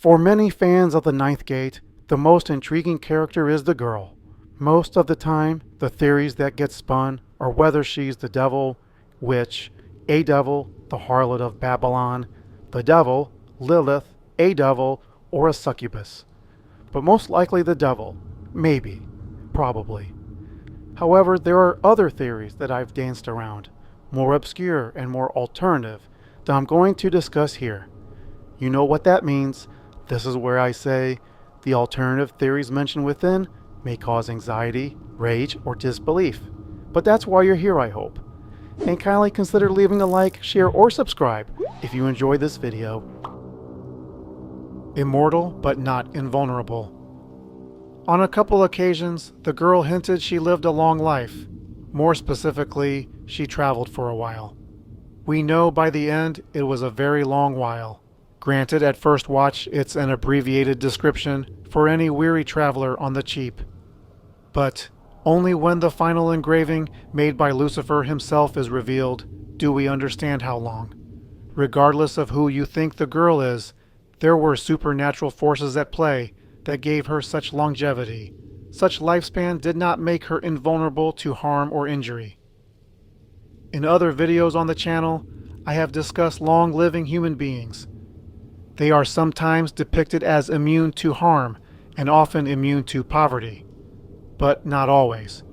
For many fans of the Ninth Gate, the most intriguing character is the girl. Most of the time, the theories that get spun are whether she's the devil, witch, a devil, the harlot of Babylon, the devil, Lilith, a devil, or a succubus. But most likely the devil. Maybe. Probably. However, there are other theories that I've danced around, more obscure and more alternative, that I'm going to discuss here. You know what that means. This is where I say, the alternative theories mentioned within may cause anxiety, rage, or disbelief. But that's why you're here, I hope. And kindly consider leaving a like, share, or subscribe if you enjoyed this video. Immortal, but not invulnerable. On a couple occasions, the girl hinted she lived a long life. More specifically, she traveled for a while. We know by the end it was a very long while. Granted, at first watch, it's an abbreviated description for any weary traveler on the cheap. But only when the final engraving made by Lucifer himself is revealed do we understand how long. Regardless of who you think the girl is, there were supernatural forces at play that gave her such longevity. Such lifespan did not make her invulnerable to harm or injury. In other videos on the channel, I have discussed long-living human beings. They are sometimes depicted as immune to harm and often immune to poverty, but not always.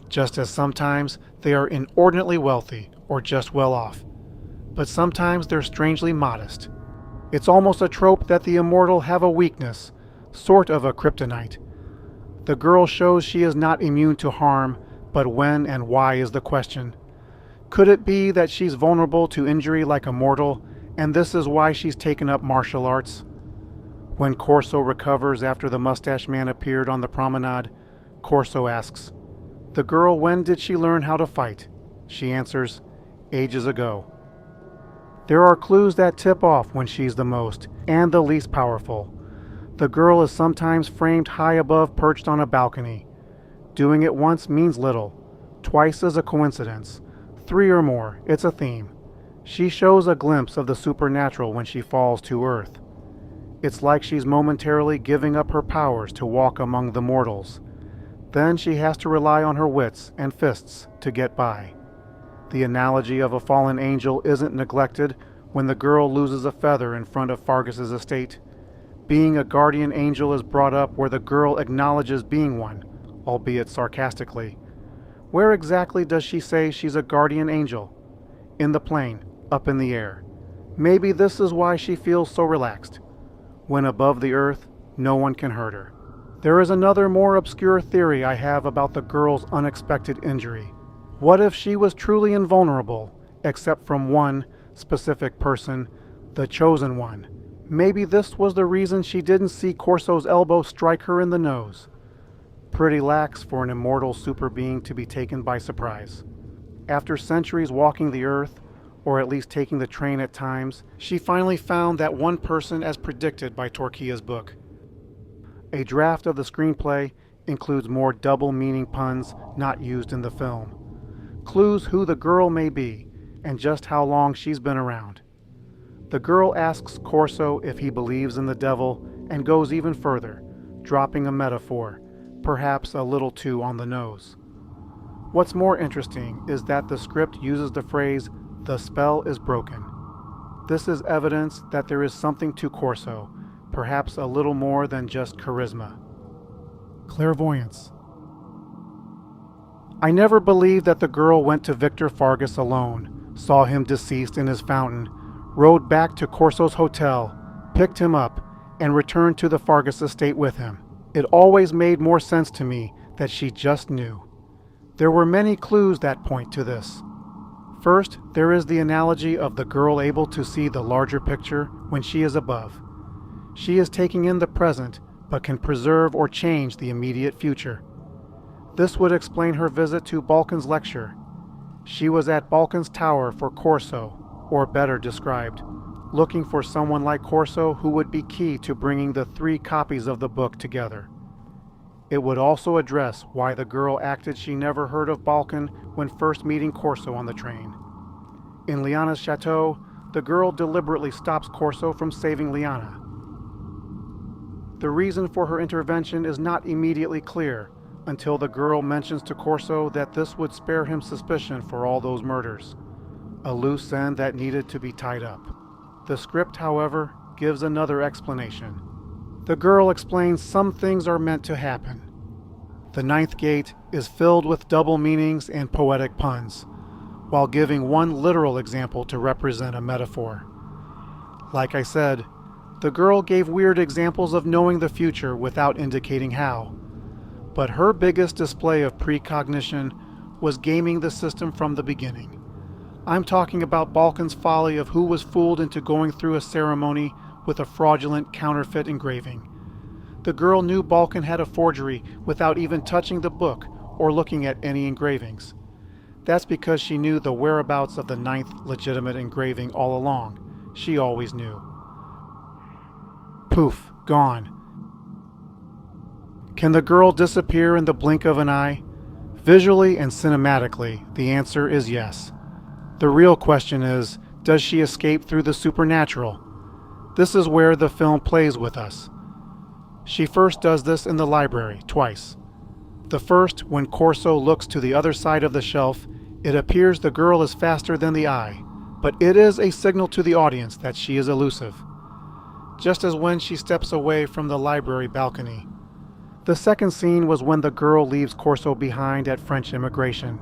Just as sometimes they are inordinately wealthy or just well off, but sometimes they're strangely modest. It's almost a trope that the immortal have a weakness, sort of a kryptonite. The girl shows she is not immune to harm, but when and why is the question. Could it be that she's vulnerable to injury like a mortal, and this is why she's taken up martial arts? When Corso recovers after the mustache man appeared on the promenade, Corso asks, "The girl, when did she learn how to fight?" She answers, "Ages ago." There are clues that tip off when she's the most and the least powerful. The girl is sometimes framed high above, perched on a balcony. Doing it once means little. Twice is a coincidence. 3 or more, it's a theme. She shows a glimpse of the supernatural when she falls to earth. It's like she's momentarily giving up her powers to walk among the mortals. Then she has to rely on her wits and fists to get by. The analogy of a fallen angel isn't neglected when the girl loses a feather in front of Fargus's estate. Being a guardian angel is brought up where the girl acknowledges being one, albeit sarcastically. Where exactly does she say she's a guardian angel? In the plane, up in the air. Maybe this is why she feels so relaxed. When above the earth, no one can hurt her. There is another more obscure theory I have about the girl's unexpected injury. What if she was truly invulnerable, except from one specific person, the chosen one? Maybe this was the reason she didn't see Corso's elbow strike her in the nose. Pretty lax for an immortal super being to be taken by surprise. After centuries walking the earth, or at least taking the train at times, she finally found that one person as predicted by Torquilla's book. A draft of the screenplay includes more double-meaning puns not used in the film. Clues who the girl may be, and just how long she's been around. The girl asks Corso if he believes in the devil, and goes even further, dropping a metaphor, perhaps a little too on the nose. What's more interesting is that the script uses the phrase, "the spell is broken." This is evidence that there is something to Corso, perhaps a little more than just charisma. Clairvoyance. I never believed that the girl went to Victor Fargus alone, saw him deceased in his fountain, rode back to Corso's hotel, picked him up, and returned to the Fargus estate with him. It always made more sense to me that she just knew. There were many clues that point to this. First, there is the analogy of the girl able to see the larger picture when she is above. She is taking in the present, but can preserve or change the immediate future. This would explain her visit to Balkan's lecture. She was at Balkan's tower for Corso, or better described, looking for someone like Corso who would be key to bringing the 3 copies of the book together. It would also address why the girl acted she never heard of Balkan when first meeting Corso on the train. In Liana's chateau, the girl deliberately stops Corso from saving Liana. The reason for her intervention is not immediately clear until the girl mentions to Corso that this would spare him suspicion for all those murders, a loose end that needed to be tied up. The script, however, gives another explanation. The girl explains some things are meant to happen. The ninth gate is filled with double meanings and poetic puns, while giving one literal example to represent a metaphor. Like I said, the girl gave weird examples of knowing the future without indicating how. But her biggest display of precognition was gaming the system from the beginning. I'm talking about Balkan's folly of who was fooled into going through a ceremony with a fraudulent counterfeit engraving. The girl knew Balkan had a forgery without even touching the book or looking at any engravings. That's because she knew the whereabouts of the ninth legitimate engraving all along. She always knew. Poof, gone. Can the girl disappear in the blink of an eye? Visually and cinematically, the answer is yes. The real question is, does she escape through the supernatural? This is where the film plays with us. She first does this in the library, twice. The first, when Corso looks to the other side of the shelf, it appears the girl is faster than the eye, but it is a signal to the audience that she is elusive. Just as when she steps away from the library balcony. The second scene was when the girl leaves Corso behind at French immigration.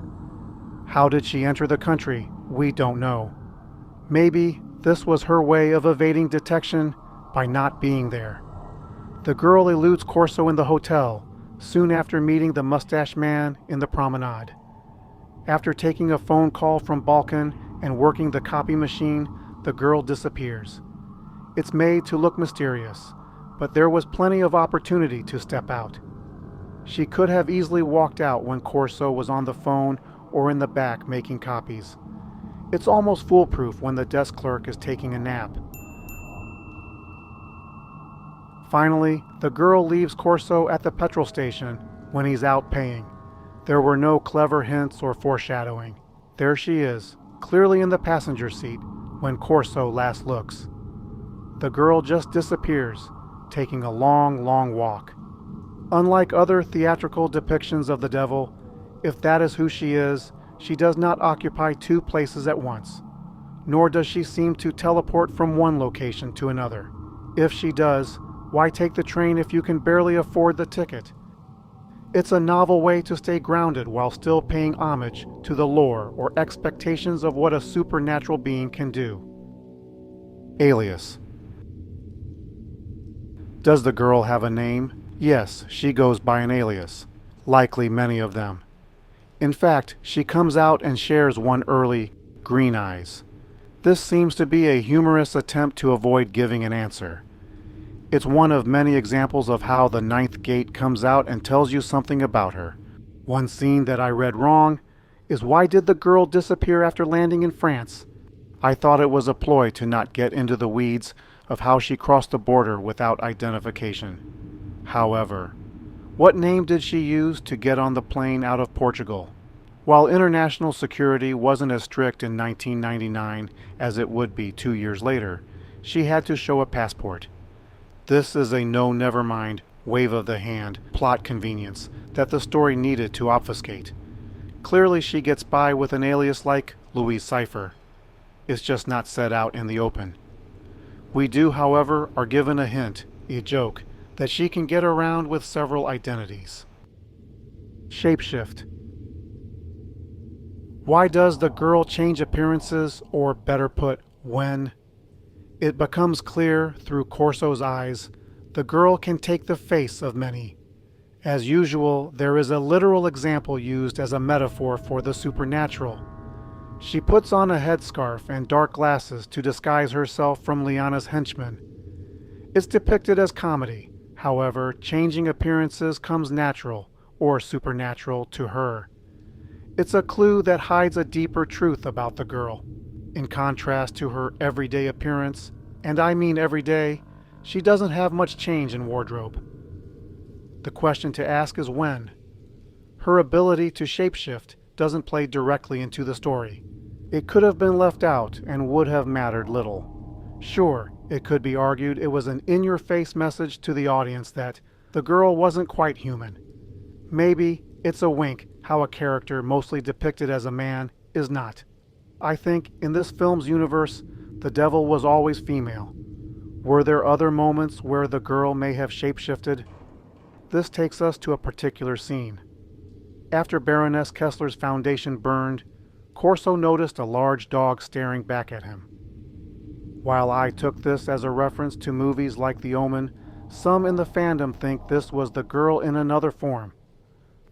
How did she enter the country? We don't know. Maybe this was her way of evading detection by not being there. The girl eludes Corso in the hotel, soon after meeting the mustache man in the promenade. After taking a phone call from Balkan and working the copy machine, the girl disappears. It's made to look mysterious, but there was plenty of opportunity to step out. She could have easily walked out when Corso was on the phone or in the back making copies. It's almost foolproof when the desk clerk is taking a nap. Finally, the girl leaves Corso at the petrol station when he's out paying. There were no clever hints or foreshadowing. There she is, clearly in the passenger seat, when Corso last looks. The girl just disappears, taking a long, long walk. Unlike other theatrical depictions of the devil, if that is who she is, she does not occupy two places at once, nor does she seem to teleport from one location to another. If she does, why take the train if you can barely afford the ticket? It's a novel way to stay grounded while still paying homage to the lore or expectations of what a supernatural being can do. Alias. Does the girl have a name? Yes, she goes by an alias, likely many of them. In fact, she comes out and shares one early, Green Eyes. This seems to be a humorous attempt to avoid giving an answer. It's one of many examples of how the ninth gate comes out and tells you something about her. One scene that I read wrong is, why did the girl disappear after landing in France? I thought it was a ploy to not get into the weeds of how she crossed the border without identification. However, what name did she use to get on the plane out of Portugal? While international security wasn't as strict in 1999 as it would be 2 years later, she had to show a passport. This is a no-never-mind, wave of the hand, plot convenience that the story needed to obfuscate. Clearly she gets by with an alias like Louise Cypher. It's just not set out in the open. We do, however, are given a hint, a joke, that she can get around with several identities. Shapeshift. Why does the girl change appearances, or better put, when? It becomes clear through Corso's eyes, the girl can take the face of many. As usual, there is a literal example used as a metaphor for the supernatural. She puts on a headscarf and dark glasses to disguise herself from Liana's henchmen. It's depicted as comedy. However, changing appearances comes natural, or supernatural, to her. It's a clue that hides a deeper truth about the girl. In contrast to her everyday appearance, and I mean everyday, she doesn't have much change in wardrobe. The question to ask is when. Her ability to shapeshift doesn't play directly into the story. It could have been left out and would have mattered little. Sure, It could be argued it was an in-your-face message to the audience that the girl wasn't quite human. Maybe it's a wink how a character mostly depicted as a man is not. I think in this film's universe, the devil was always female. Were there other moments where the girl may have shapeshifted? This takes us to a particular scene. After Baroness Kessler's foundation burned, Corso noticed a large dog staring back at him. While I took this as a reference to movies like The Omen, some in the fandom think this was the girl in another form.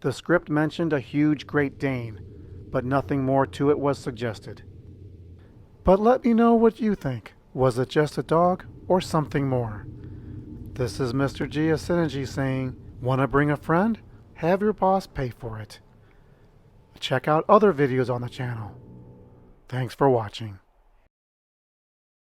The script mentioned a huge Great Dane, but nothing more to it was suggested. But let me know what you think. Was it just a dog or something more? This is Mr. G of Synergy saying, wanna bring a friend? Have your boss pay for it. Check out other videos on the channel. Thanks for watching.